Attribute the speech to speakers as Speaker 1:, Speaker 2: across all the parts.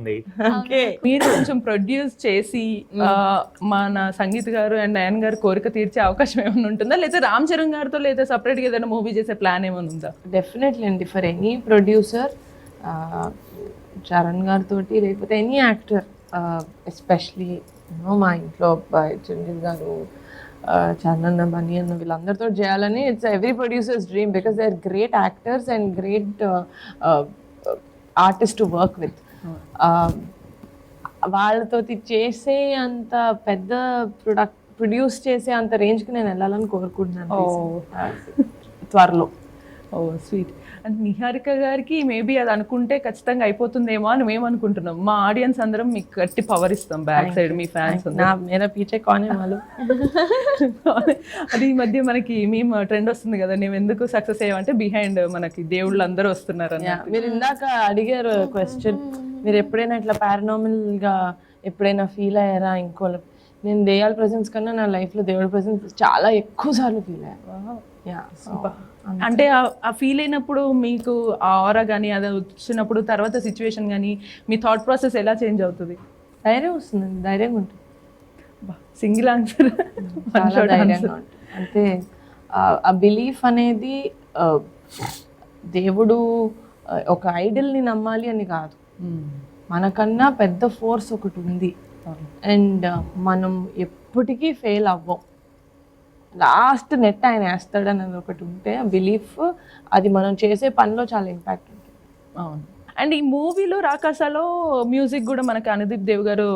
Speaker 1: ఉంది.
Speaker 2: ఓకే,
Speaker 3: మీరు కొంచెం ప్రొడ్యూస్ చేసి మన సంగీత్ గారు అండ్ నయన్ గారు కోరిక తీర్చే అవకాశం ఏమైనా ఉంటుందా, లేదా రామ్ చరణ్ గారితో లేదా సపరేట్ గా ఏదైనా మూవీ చేసే ప్లాన్ ఏమైనా ఉందా?
Speaker 2: డెఫినెట్లీ అండి, ఫర్ ఎనీ ప్రొడ్యూసర్, చరణ్ గారితో లేకపోతే ఎనీ యాక్టర్, ఎస్పెషలీ మా ఇంట్లో చిరంజీవి గారు, చరణ్, బన్నీ అన్న వీళ్ళందరితో చేయాలని it's every producers dream, because they are great actors and great artist to work with. వాళ్ళతో చేసే అంత పెద్ద ప్రొడ్యూస్ చేసే అంత రేంజ్కి నేను వెళ్ళాలని కోరుకుంటున్నాను త్వరలో.
Speaker 3: ఓ స్వీట్. అండ్ నిహారిక గారికి మేబీ అది అనుకుంటే ఖచ్చితంగా అయిపోతుందేమో అని మేము అనుకుంటున్నాం. మా ఆడియన్స్ అందరం మీకు గట్టి పవర్ ఇస్తాం బ్యాక్ సైడ్, మీ ఫ్యాన్స్
Speaker 2: మేరా పీచే కానే వాళ్ళు.
Speaker 3: అది ఈ మధ్య మనకి మేము ట్రెండ్ వస్తుంది కదా, నేను ఎందుకు సక్సెస్ అయ్యామంటే బిహైండ్ మనకి దేవుళ్ళు అందరూ వస్తున్నారు.
Speaker 2: మీరు ఇందాక అడిగారు క్వశ్చన్, మీరు ఎప్పుడైనా ఇట్లా పారానార్మల్ గా ఎప్పుడైనా ఫీల్ అయ్యారా? ఇంకో నేను దెయ్యాల ప్రెసెన్స్ కన్నా నా లైఫ్ లో దేవుడి ప్రెసెన్స్ చాలా ఎక్కువ సార్లు ఫీల్ అయ్యాను.
Speaker 3: అంటే ఆ ఫీల్ అయినప్పుడు మీకు ఆ ఆరా కానీ అది వచ్చినప్పుడు తర్వాత సిచ్యువేషన్ కానీ మీ థాట్ ప్రాసెస్ ఎలా చేంజ్ అవుతుంది?
Speaker 2: ధైర్యం వస్తుందండి, ధైర్యంగా ఉంటుంది.
Speaker 3: సింగిల్ ఆన్సర్
Speaker 2: అంటే ఆ బిలీఫ్ అనేది దేవుడు ఒక ఐడల్ని నమ్మాలి అని కాదు, మనకన్నా పెద్ద ఫోర్స్ ఒకటి ఉంది అండ్ మనం ఎప్పటికీ ఫెయిల్ అవ్వం. లాస్ట్ నెట్ ఆయన వేస్తాడు అనేది ఒకటి ఉంటే ఆ బిలీఫ్, అది మనం చేసే పనిలో చాలా ఇంపాక్ట్ ఉంటుంది.
Speaker 3: అవును. అండ్ ఈ మూవీలో రాకాసాలో మ్యూజిక్ కూడా మనకి అనుదీప్ దేవ్ గారు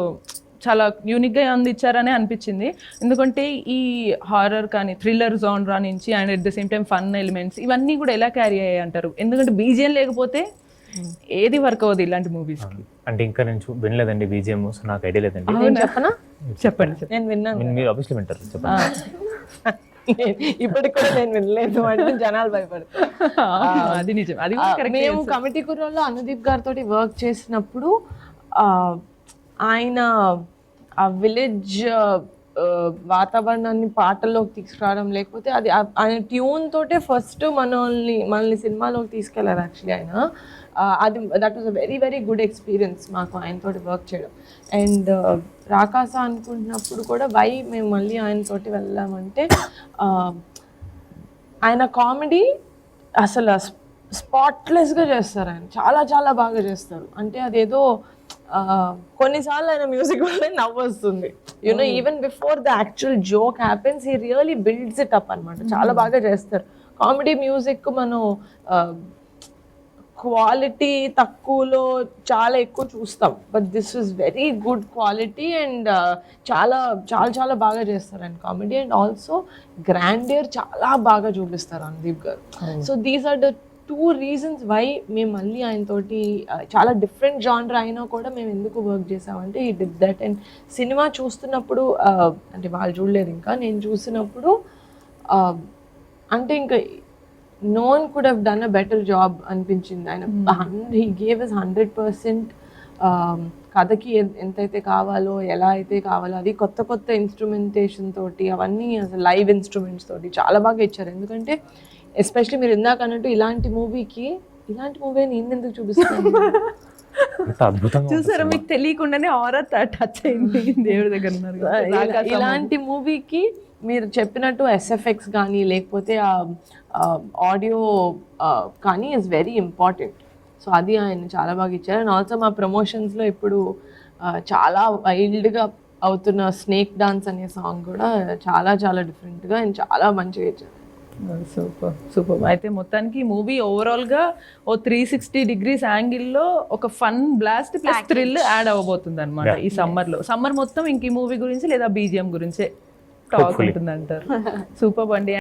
Speaker 3: చాలా యూనిక్గా అందించారనే అనిపించింది. ఎందుకంటే ఈ హారర్ కానీ థ్రిల్లర్ జోన్రా నుంచి and at the same time fun elements ఇవన్నీ కూడా ఎలా క్యారీ అయ్యాయి అంటారు? ఎందుకంటే బీజిఎం లేకపోతే ఏది వర్క్ అవ్వదు ఇలాంటి మూవీస్కి.
Speaker 1: అంటే ఇంకా నేను వినలేదండి బీజిఎం, సో నాకు ఐడియా లేదండి.
Speaker 2: చెప్పనా?
Speaker 3: చెప్పండి.
Speaker 2: నేను విన్నాను,
Speaker 1: మీరు ఆబ్వియస్లీ వింటారు, చెప్పండి.
Speaker 2: ఇప్పటికి కూడా నేను వినలేదు అంటే జనాలు భయపడతారు.
Speaker 3: అది నిజం. అది
Speaker 2: మేము కమిటీ కుర్రోల్లో అనుదీప్ గారితో వర్క్ చేసినప్పుడు ఆయన ఆ విలేజ్ వాతావరణాన్ని పాటల్లోకి తీసుకురావడం, లేకపోతే అది ఆయన ట్యూన్ తోటే ఫస్ట్ మనల్ని సినిమాలోకి తీసుకెళ్లారు యాక్చువల్లీ ఆయన. అది that was a very very good experience మాకు ఆయనతోటి వర్క్ చేయడం. అండ్ రాకాస అనుకుంటున్నప్పుడు కూడా మేము మళ్ళీ ఆయనతోటి వెళ్ళామంటే ఆయన కామెడీ అసలు స్పాట్లెస్గా చేస్తారు. ఆయన చాలా చాలా బాగా చేస్తారు. అంటే అదేదో కొన్నిసార్లు ఆయన మ్యూజిక్ వల్లే నవ్వు వస్తుంది. You know even before the actual joke happens he really builds it up అనమాట. చాలా బాగా చేస్తారు. కామెడీ మ్యూజిక్ మనం క్వాలిటీ తక్కువలో చాలా ఎక్కువ చూస్తాం, but this is very good quality and చాలా చాలా చాలా బాగా చేస్తారు ఆయన కామెడీ. అండ్ ఆల్సో గ్రాండియర్ చాలా బాగా చూపిస్తారు అనుదీప్ గారు. So these are the 2 reasons why మేము మళ్ళీ ఆయనతోటి చాలా డిఫరెంట్ జానర్ అయినా కూడా మేము ఎందుకు వర్క్ చేసామంటే ఈ డిడ్ దట్. అండ్ సినిమా చూస్తున్నప్పుడు అంటే వాళ్ళు చూడలేదు, ఇంకా నేను చూసినప్పుడు అంటే ఇంకా no one could have done a better job అనిపించింది. ఆయన he gave us 100%. కథకి ఎంతైతే కావాలో, ఎలా అయితే కావాలో, అది కొత్త కొత్త ఇన్స్ట్రుమెంటేషన్ తోటి, అవన్నీ అసలు లైవ్ ఇన్స్ట్రుమెంట్స్ తోటి చాలా బాగా ఇచ్చారు. ఎందుకంటే ఎస్పెషలీ మీరు ఇందాక అన్నట్టు ఇలాంటి మూవీ నేను ఎందుకు చూపిస్తాను
Speaker 3: చూసారా, మీకు తెలియకుండానే ఆరా టచ్ అయింది దేవుడి దగ్గర ఉన్నారు.
Speaker 2: ఇలాంటి మూవీకి మీరు చెప్పినట్టు ఎస్ఎఫ్ఎక్స్ కానీ లేకపోతే ఆడియో కానీ ఇస్ వెరీ ఇంపార్టెంట్. సో అది ఆయన చాలా బాగా ఇచ్చారు. అండ్ ఆల్సో మా ప్రమోషన్స్లో ఇప్పుడు చాలా వైల్డ్గా అవుతున్న స్నేక్ డాన్స్ అనే సాంగ్ కూడా చాలా చాలా డిఫరెంట్గా అండ్ చాలా మంచిగా ఇచ్చారు.
Speaker 3: Super super. అయితే మొత్తానికి మూవీ ఓవరాల్ గా ఓ 360 degrees యాంగిల్లో ఒక fun blast plus thrill add అవ్వబోతుంది అనమాట ఈ సమ్మర్ మొత్తం. ఇంక ఈ మూవీ గురించి లేదా బీజిఎం గురించే టాక్ ఉంటుంది అంటారు. సూపర్ అండి.